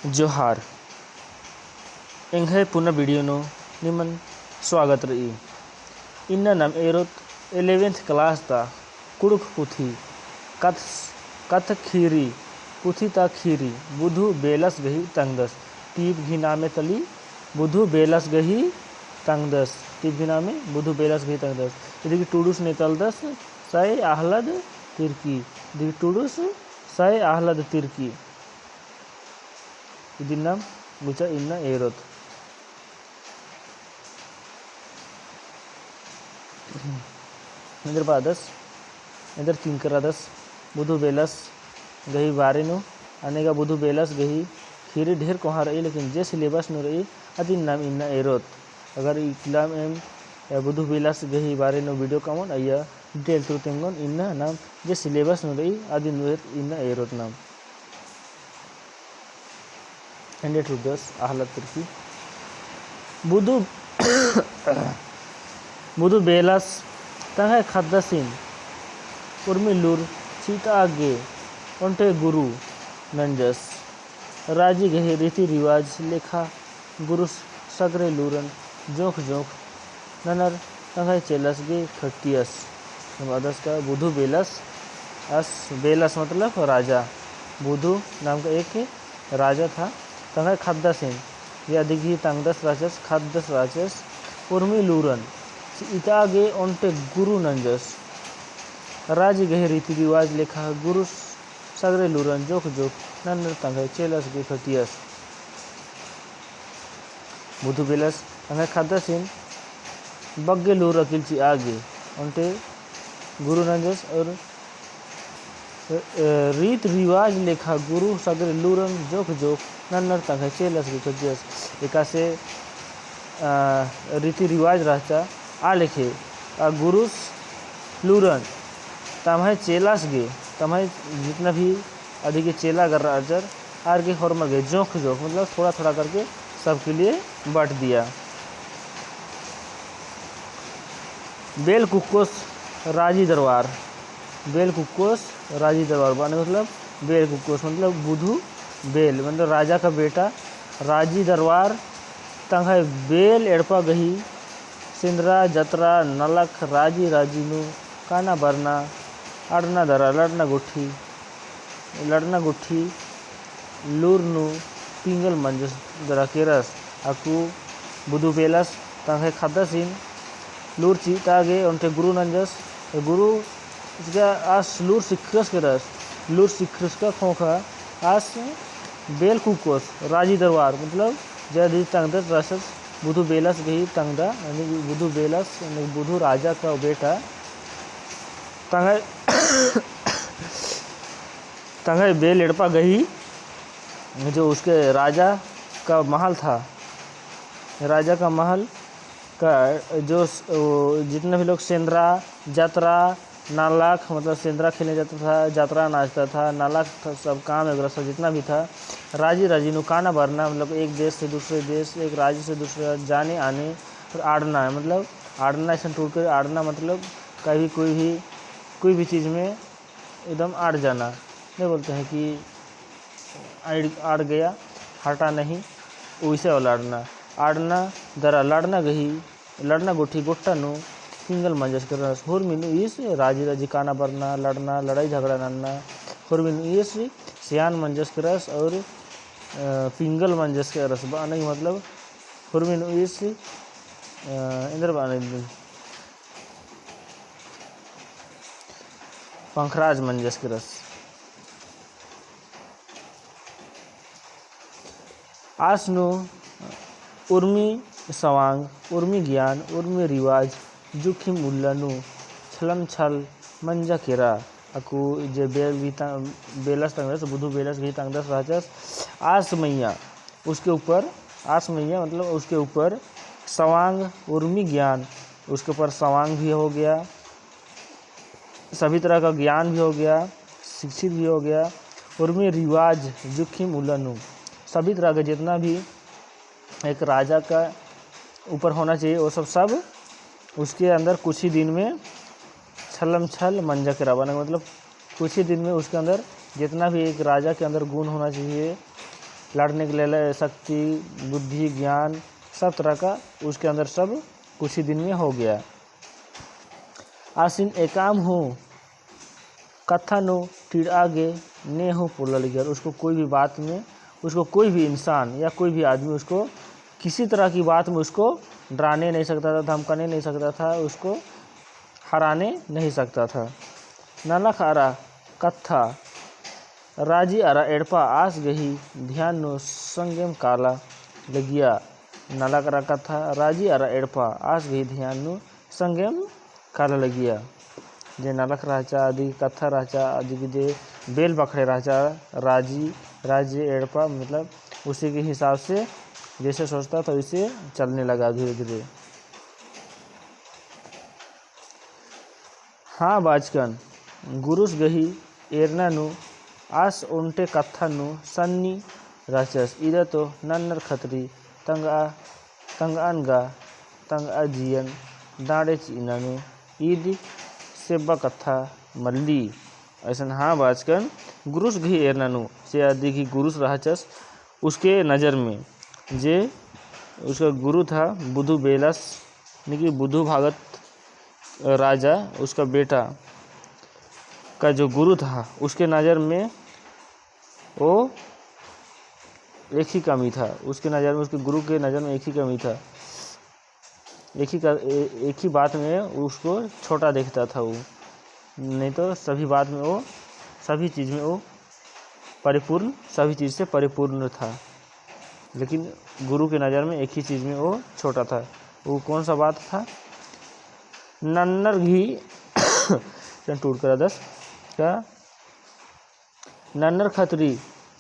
जोहार ಎಂಘೆ ಪುನಃ ವಿಡಿಯೋನು ನಿಮ್ಮನ್ स्वागत रही इन्ना नाम एरोत 11th क्लास ता कुड़ुक पुथी कथ खीरी पुथी ता खीरी बुधु बेलस गही तंगदस टीप घी नामे तली बुधु बेलस गही तंगदस टीप घी नामे बुधु बेलस गही तंगदस इधर टूडुस ने तलदस सय आहलद तिरकी इधर टूडुस सय आहलद तिरकी इधर नाम गुचा इन्ना एरोत इधर पादस इधर किंकरादस बुधु बेलस गही बारेनु अनेगा बुधु बेलस गही खीरी ढेर कोहा रही लेकिन जे सिलेबस नु रही अति नाम इन्ना एरोत अगर इक्लाम एम बुधु बेलस गही बारेनु वीडियो कामन अय्या डिटेल टू तेंगन इन्ना नाम जे सिलेबस नु रही अति नुर इन्ना एरोत नाम एंडे टू दस आहलत तिरकी बुधु बुधु बेलस तंगे खद्दसिन उर्मिलूर सीता आगे उन्टे गुरु नंजस राजी गहे रीति रिवाज लेखा गुरु सगरे लूरन जोख जोख ननर तंगे चेलस गे खट्टियस अदस का बुधु बेलस अस बेलस मतलब राजा बुधु नाम का एक राजा था तंगे खद्दसिन या दिघी तंगदस राजस खद्दस राजस उर्मिलूरन इतागे ओंटे गुरु नंजस राजी गहे रीति रिवाज लेखा गुरु सगरे लूरन जोख जोख नन्नर तंगे चेलस गे खटियस बुधु बेलस तंगे खद्दसिन बग्गे लूर अकिलची आगे ओंटे गुरु नंजस और रीत रिवाज लेखा गुरु सगरे लूरन जोख जोख नन्नर तंगे चेलस गे खटियस एका से रीति रिवाज रहता आ लिखे गुरुस लूरन तमहे चेलास गे तमहे जितना भी अधिक चेला कर रहा अजर आर के हॉर्मर गए जोख जोख मतलब थोड़ा थोड़ा करके सबके लिए बांट दिया। बेल कुक्कोस राजी दरबार बेल कुक्कोस राजी दरबार माने मतलब बेल कुक्कोस मतलब बुधु बेल मतलब राजा का बेटा राजी दरबार तंगे बेल एड़पा गही सिंदरा जतरा नलख राजी राजीनु काना बरना अड़ना दरा लड़ना गुट्ठी लूरनु पिंगल मंजस दरा केरस अकु बुधु बेलस तंगे खद्दसिन लूर चीतागे उनके गुरु नंजस गुरु इसका आस लूर सिखरस केरस लूर सिखरस का खोखा आस बेल कुकोस राजी दरबार मतलब जय तंगदस रसस बुधु बेलस गही तंगदा यानी बुधु बेलस बुधु राजा का बेटा तंगे तंगे बेल एड़पा गही जो उसके राजा का महल था राजा का महल का जो जितने भी लोग सेंद्रा जात्रा नालाख मतलब सेंद्रा खेलने जाता था जात्रा नाचता था नालाख सब काम वगैरह सब जितना भी था राजी राजीनु काना भरना मतलब एक देश से दूसरे देश एक राज्य से दूसरे जाने आने और आड़ना है मतलब आड़ना ऐसा टूट कर आड़ना मतलब कभी कोई भी चीज़ में एकदम आड़ जाना नहीं बोलते हैं कि आड़ गया हटा नहीं वैसे वाला आड़ना दरा लड़ना गही लड़ना गुट्ठी गोट्टा नु पिंगल मंजस कर होर मीनू इस राजी राजी काना बरना लड़ना लड़ाई झगड़ा नन्ना होर मीनू इस सियान मंजस के रस और पिंगल मंजस के रस बाने मतलब होर मीनू इस इंद्र बाने पंखराज मंजस के रस आसनु उर्मी सवांग उर्मी ज्ञान उर्मी रिवाज जुखिम उल्लनु छलम छल मंजा केरा अकु जे बेलस तंगदस बुधु बेलस गही तंगदस राजस आस मैया उसके ऊपर आस मैया मतलब उसके ऊपर सवांग उर्मी ज्ञान उसके ऊपर सवांग भी हो गया सभी तरह का ज्ञान भी हो गया शिक्षित भी हो गया उर्मी रिवाज जुखिम उल्लनु सभी तरह का जितना भी एक राजा का ऊपर होना चाहिए वो सब उसके अंदर कुछ ही दिन में छलम छल मंजा के रवाना मतलब कुछ ही दिन में उसके अंदर जितना भी एक राजा के अंदर गुण होना चाहिए लड़ने के लिए शक्ति, बुद्धि, ज्ञान, सब तरह का उसके अंदर सब कुछ ही दिन में हो गया। आसिन एकाम हो कथा नो टीड़ आगे ने हो पुलल गियर। उसको कोई भी बात में, उसको कोई भी इंसान या कोई भी आदमी उसको किसी तरह की बात में उसको डराने नहीं सकता था, धमकाने नहीं सकता था, उसको हराने नहीं सकता था। नलख आरा कथा राजी आरा एड़पा आस गही ध्यान नो संगम काला लगिया। नलख आरा कथा राजी आरा एड़पा आस गही ध्यान नो संगम काला लगिया। जे नलख राजा आदि कथा राजा आदि के जे बेल बखड़े राजा राजी राज्य एड़पा मतलब उसी के हिसाब से जैसे सोचता था वैसे चलने लगा धीरे धीरे। हाँ बाजकन गुरुस गही एरनानु आस उन्टे कथानु सन्नी राचस इधर तो नन्नर खतरी तंगानगा तंगा जियन दाड़े चीनानु ईद सेब्बा कथा मल्ली। ऐसा हाँ बाजकन गुरुस गही एरनानु से आदि की गुरुस राचस उसके नज़र में जे उसका गुरु था बुधु बेलस यानी कि बुधु भागत राजा उसका बेटा का जो गुरु था उसके नज़र में वो एक ही कमी था। उसके नज़र में, उसके गुरु के नज़र में एक ही कमी था, एक ही बात में उसको छोटा देखता था वो, नहीं तो सभी बात में वो, सभी चीज़ में वो परिपूर्ण, सभी चीज़ से परिपूर्ण था। लेकिन गुरु के नज़र में एक ही चीज़ में वो छोटा था। वो कौन सा बात था? नन्नर घी टूट कर 10 का नन्नर खतरी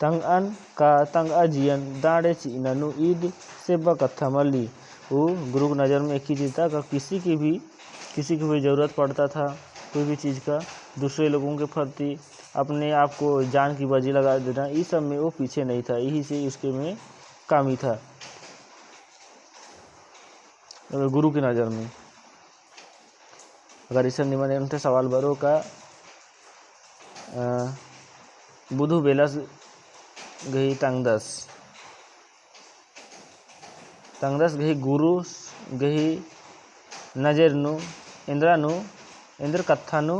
तंगअन का तंगा जियन दाड़े चीननु ईद सेब्बा कथा मल्ली। वो गुरु की नज़र में एक ही चीज़ था कि किसी की भी ज़रूरत पड़ता था, कोई भी चीज़ का, दूसरे लोगों के प्रति अपने आप को जान की बाजी लगा देना, इस सब में वो पीछे नहीं था। यही से उसके में कामी था गुरु की नज़र में। अगर इसे निमन सवाल बरो का बुधु बेलस गही तंगदस गही गुरु गही नजर नु इंद्र कथा नु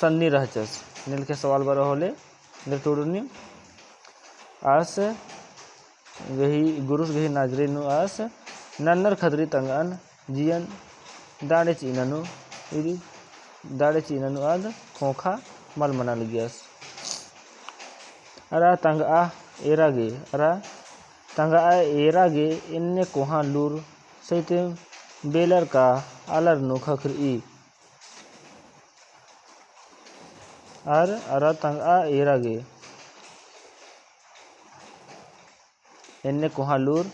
सन्नी रहचस। नील के सवाल बरो होले इंद्र टोडुनी आस गही गुरुस गही नाजरे नु आस नन्नर खतरी तंगन जियन दाड़े चीननु इदी दाड़े चीननु आद खोखा मल मना लिगियस। अरा तंगा एरागे इन्ने कोहा लूर सैते बेलर का आलर नो खखरी। अरा तंगा एरागे इन्ने कोहा लूर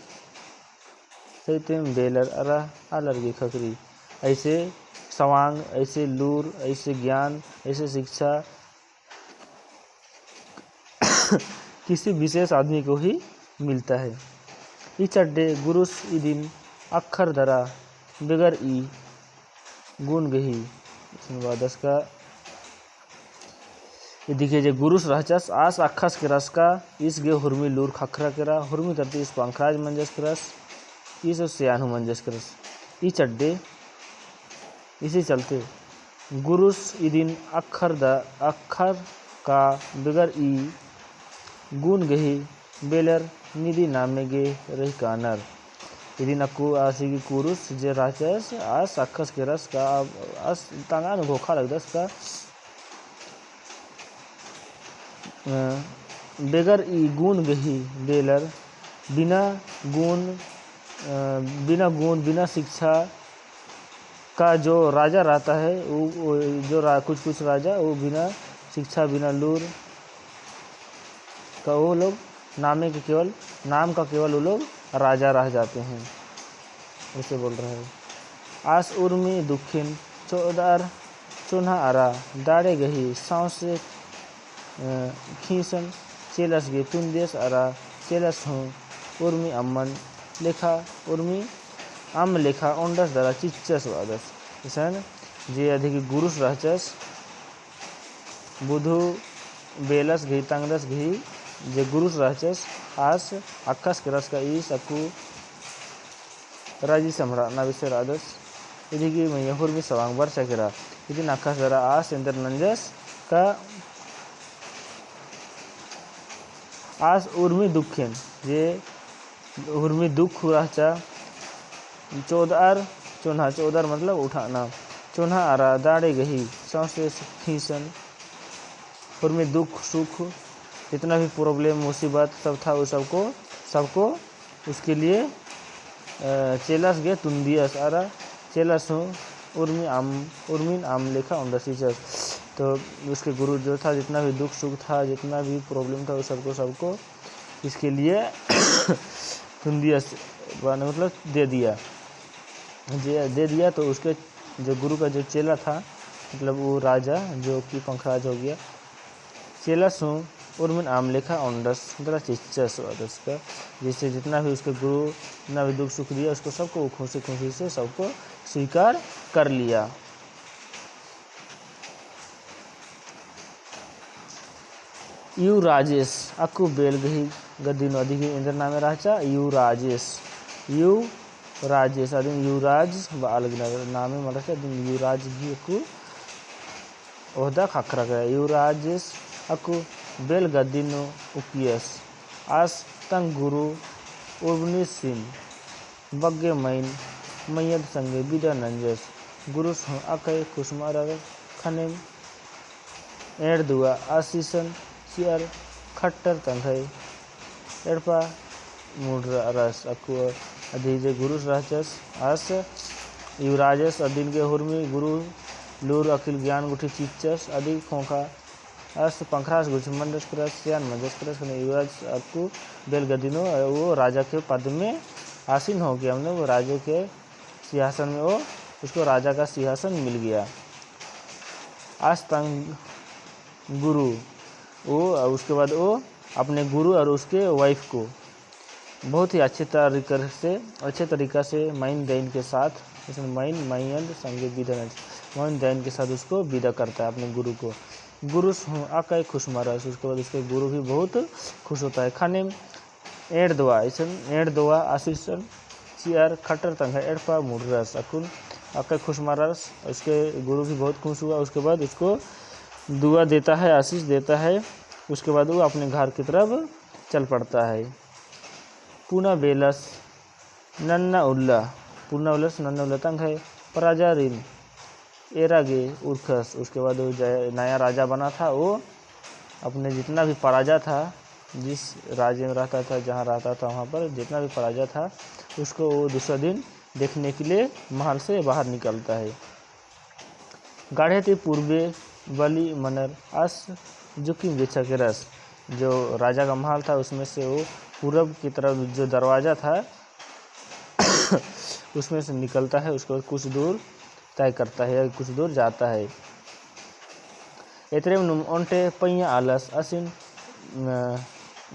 सैते बेलर अरा आलर गे खखरी। ऐसे सवांग, ऐसे लूर, ऐसे ज्ञान, ऐसे शिक्षा किसी विशेष आदमी को ही मिलता है। ई चड्डे गुरुस ई दिन अक्षर धरा बगैर ई गुण गही। वादस का ये दिखे जे गुरुस रहचस आस अखस के रस का इस गे हुर्मी लूर खखरा केरा हुर्मी तरती इस पंखराज मंजस के रस इस सियानु मंजस के रस। ई चड्डे इसी चलते गुरुस ई दिन अक्षर का बगैर ई गुण गही बेलर निधि नामे गे रही कानर। यदि नक्कू आसी की कुरुस जे राचस आस अखस के रस का आस तांगा न घोखा लगदस का बेगर ई गुण गही बेलर बिना गुण बिना शिक्षा का जो राजा रहता है वो जो कुछ राजा वो बिना शिक्षा बिना लूर का वो लोग नाम का केवल वो लोग राजा रह जाते हैं, ऐसे बोल रहे हैं। आस उर्मी दुखिन चौदार चुन्हा आरा दाड़े गही सांस से खींसन चेलस गे तुंदेस आरा चेलस हूँ उर्मी अम्मन लेखा उर्मी आम लेखा ओंडस दरा चिच्चस वादस। ऐसा जे अधिक गुरुस रहचस बुधु बेलस गही तंगदस गही जे guru's रहचस us akas keras ka is aku raji samra na bisa radas idigi mayahur mi sawang bar sakira idin akas dara as ender nanjas ka as urmi dukhen जे उर्मी दुख हुआ चा चौदार चौदार मतलब उठाना चौन्हा आरा दाड़े गही सांसे खींचन उर्मी दुख सुख जितना भी प्रॉब्लम मुसीबत सब था वो सबको उसके लिए चेलास गए तुंदियस आरा चेलास उर्मिन आम लेखा ऑन द सीचर तो उसके गुरु जो था जितना भी दुख सुख था जितना भी प्रॉब्लम था वो सबको इसके लिए तुंदियस मतलब दे दिया तो उसके जो गुरु का जो चेला था मतलब वो राजा जो कि पंखराज हो गया चेला सो उर्मिन आम लेखा ऑनडस मतलब चिच्चस का जैसे जितना भी उसके गुरु जितना भी दुख सुख दिया उसको सबको खुशी से सबको स्वीकार कर लिया। यू Rajesh aku belgahi gadino adigi Indra नामे राजा यू राजेश अदिन युवराज बालगना नामे मराठा दिन युवराज भी aku ओहदा खाकरा गया युवराजेश aku बेल gadino upias as tang guru urnisin bagge main mayad sange bida nanjas gurus akai kusmara khanem erdua asisan siar खट्टर तंगै एडपा मुड्र रस aku adije gurus rahchas as युवराजस अदिन के हुर्मी गुरु लूर अखिल ज्ञान गुठी चिच्चस अदि खोखा as पंखरास गुछ मंडस करस यान मंडस करस ने युवराज aku बेल गदिनो वो राजा के पद में आसीन हो गया हमने वो राजा के सिंहासन में वो उसको राजा का सिंहासन मिल गया। आज तंग गुरु वो उसके बाद वो अपने गुरु और उसके वाइफ को बहुत ही अच्छे तरीक़ा से माइन दैन के साथ माइन संगे विदा माइन दैन के साथ उसको विदा करता है अपने गुरु को। गुरु आकाय खुश मारस उसके बाद उसके गुरु भी बहुत खुश होता है। खाने एड दवा आशीषन चियर खटर तंग है एडपा मुर्रस अकुन आकाय खुश मारस उसके गुरु भी बहुत खुश हुआ। उसके बाद उसको दुआ देता है आशीष देता है। उसके बाद वो अपने घर की तरफ चल पड़ता है। पूना बेलस नन्ना उल्ला तंग है पराजा रिन एरागे उर्खस उसके बाद वो नया राजा बना था वो अपने जितना भी पराजा था जिस राज्य में रहता था जहाँ रहता था वहाँ पर जितना भी पराजा था उसको वो दूसरा दिन देखने के लिए महल से बाहर निकलता है। गाढ़े थे पूर्वे बली मनर आस जोखिम गेछा के रस जो राजा का महल था उसमें से वो पूरब की तरफ जो दरवाज़ा था उसमें से निकलता है। उसके बाद कुछ दूर तय करता है कुछ दूर जाता है। एतरे ओंटे पैया आलस असिन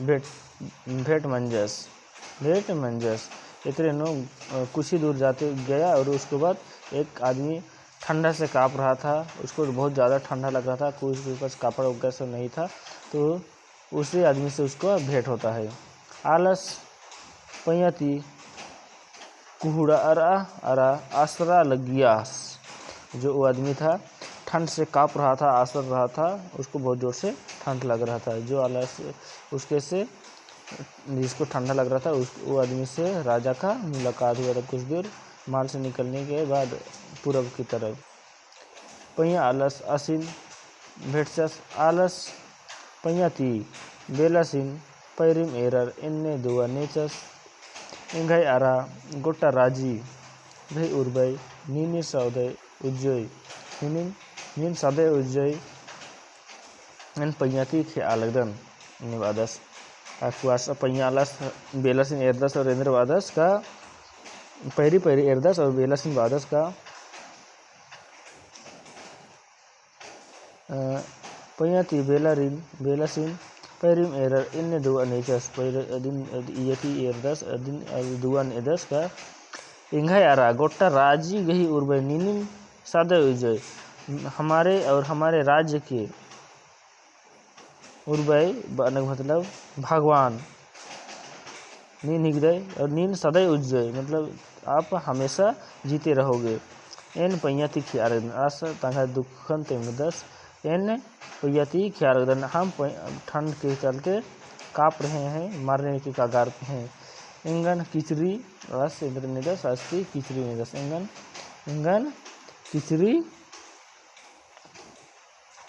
भेट मंजस इतने नो कुछ ही दूर जाते गया और उसके बाद एक आदमी ठंडा से काँप रहा था उसको बहुत ज़्यादा ठंडा लग रहा था कुछ उसके पास कपड़ा वगैरह सब नहीं था तो उसी आदमी से उसको भेंट होता है। आलस पैयाती कुहुड़ा अरा आसरा लगियास जो वो आदमी था ठंड से काँप रहा था आसर रहा था उसको बहुत ज़ोर से ठंड लग रहा था। जो आलस उसके से जिसको ठंडा लग रहा था वो आदमी से राजा का मुलाकात हुआ था। कुछ देर महल से निकलने के बाद पूरब की तरफ पैया आलस असिन भेटचस आलस पैयाती बेलासिन पैरिम एरर इन्ने दुआ नेचस इंगाई आरा गोटा राजी भई उर्बई नीनी सौदय उज्जय नीन सौदय उज्जय इन पैयाती खे आलगदन निवादस अक्वास पैयालस बेलासिन एरदस और इंद्रवादस का पैरी एरदस और बेलासिन वादस का पैयाती बेलासिन पैरिम एरर इन्ने दुआ नेचस पैरिन यति एरदस अदिन दुआन एदस का इंघाई आरा गोट्टा राजी गही उर्बई नीनिम सादय उजय हमारे और हमारे राज्य के उर्वय मतलब भगवान, नीन हिगदय और नीन सदैव उज्जय मतलब आप हमेशा जीते रहोगे। एन पैयाती ख्यारगदन आस तंगा दुखन तेमदस एन पैयाती ख्यारगदन हम ठंड के चलते काँप रहे हैं, मरने के कगार पे हैं। इंगन किचरी आस इंद्र निदस आस्ती किचरी निदस इंगन किचरी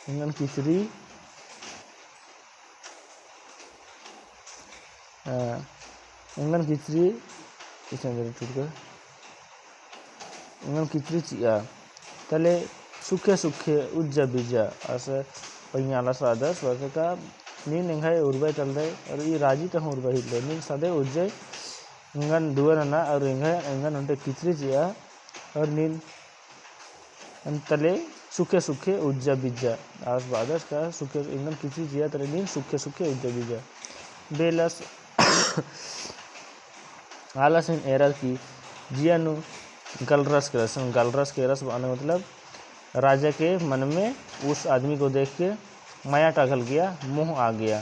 इंगन किचरी इंगन किचरी इंगन किचरी चिया तले सुखे सुखे उज्जा बिजा असं पैयाला सादस वैसे का नीन इंगाय उर्वय चल रहे और ये राजी तो हम उर्वय हिल नीन सदैव उज्जय इंगन दुआ ना और इंगन उनटे किचरी चिया और नीन तले सुखे सुखे उज्जा बिजा आस बादस का सुखे इंगन किचरी चिया तले नीन सुखे सुखे उज्जा बिजा बेलस आलस इन एरर की जियानु गलरस के रस आने मतलब राजा के मन में उस आदमी को देख के माया टघल गया, मोह आ गया।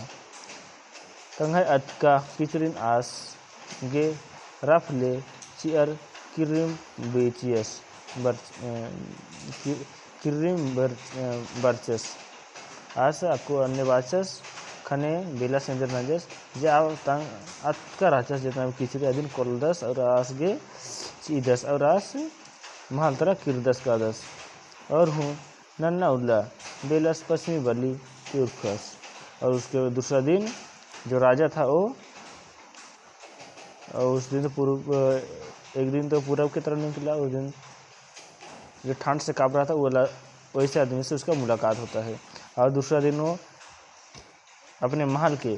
तंगय अतका किचरिन आस गे रफ ले चियर किरिम बेचियस किरिम बर्चस आस आपको अन्य बाचस खने बेला सेंजर नजस जे आव तंग अतका राचस जितना किचरी अदिन कोलदस और आस गे चीदस और आस महल तरह किरदस का दस और हूँ नन्ना उल्ला बेलस पश्चिमी बली तुर्कस। और उसके दूसरा दिन जो राजा था वो उस दिन तो पूर्व एक दिन तो पूरब की तरफ निकला, उस दिन जो ठंड से काँप रहा था वो वैसे आदमी से उसका मुलाकात होता है। और दूसरा दिन वो अपने महल के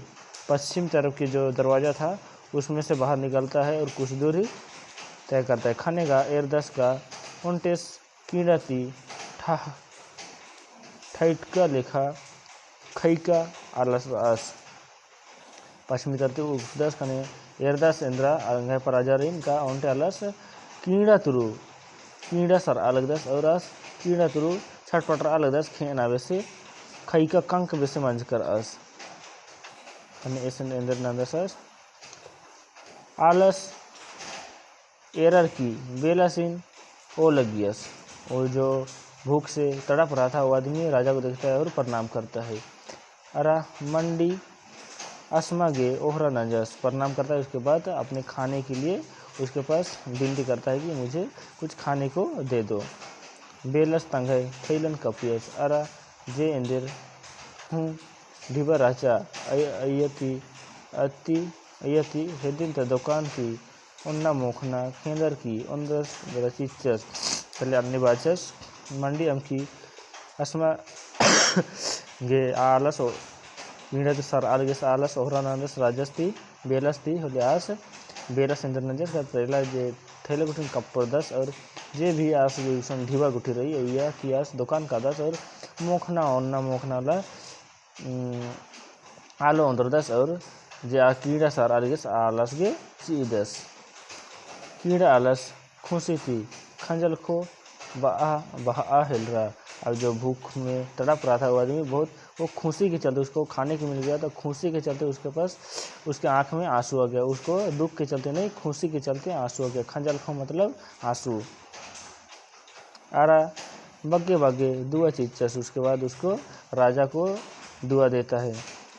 पश्चिम तरफ की जो दरवाज़ा था उसमें से बाहर निकलता है और कुछ दूरी तय करता है। खाने का एरदस का उनटेस कीड़ाती ठैटका लेखा खैका आलस आस पश्चिमी तरफ उपदस खाने एरदस इंद्रा अंगय पराजरिन का उनटे आलस कीड़ा तुरु कीड़ा सर अलगदस और आस कीड़ा तुरु छटपटर अलगदस खेन आवे से खैका कंक बेसे मंज कर आस खाने ऐसे इंद्र नंदस आलस एरर की बेलासिन ओ लगियस और जो भूख से तड़प रहा था वो आदमी राजा को देखता है और प्रणाम करता है। अरा मंडी असमा गे ओहरा नजस प्रणाम करता है। उसके बाद अपने खाने के लिए उसके पास विनती करता है कि मुझे कुछ खाने को दे दो। बेलस तंगय थैलन कपियस अरा जे इंदिर हूँ ढिबा राचा अयती अति अयती हेदिन त दुकान की उन्ना मोखना खेंदर की उन्दस रचिचस पहले अन्य बाचस मंडी अमकी असमा गे आलस मीणत सर आलगेस आलस ओहरानंदस राजस्ती बेलस्ती होले आस बेलस इंद्रनजस का पहला जे थैले गुठिन कप्परदस और जे भी आस गे ढीवा गुठी रही या कि आस दुकान का दस और मोखना ओन्ना मोखना ला आलो अंदरदस और जे आ कीड़ा सर आलगेस आलस गे चीदस कीड़ा आलस खुशी थी खंजल को बहा हिल रहा। अब जो भूख में तड़प रहा था वो आदमी बहुत वो खुशी के चलते उसको खाने को मिल गया तो खुशी के चलते उसके पास उसके आँख में आंसू आ गया। उसको दुख के चलते नहीं खुशी के चलते आंसू आ गया। खंजल खो मतलब आंसू आ रहा बग्गे बग्गे दुआ चीचस उसके बाद उसको राजा को दुआ देता है।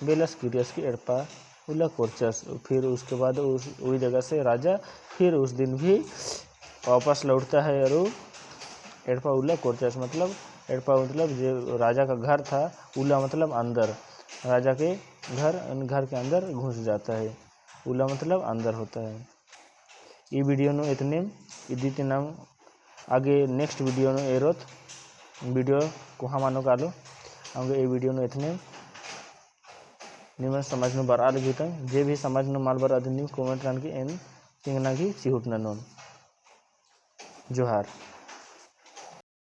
बेलस क्यूरियस की एड़पा उला कोरचस फिर उसके बाद उस वही जगह से राजा फिर उस दिन भी वापस लौटता है और एड़पा उला कोरचस मतलब एड़पा मतलब जो राजा का घर था उला मतलब अंदर राजा के घर के अंदर घुस जाता है। उला मतलब अंदर होता है। ये वीडियो नो इतने इदिते नाम आगे नेक्स्ट वीडियो नो एरोत वीडियो को हमानो कालो आगे ये वीडियो नो इतने निमन समझ नो बार आल गीता जे भी समझ नो माल बार आदमी कमेंट करके एन चिंगना की चिहुट नोन जोहार।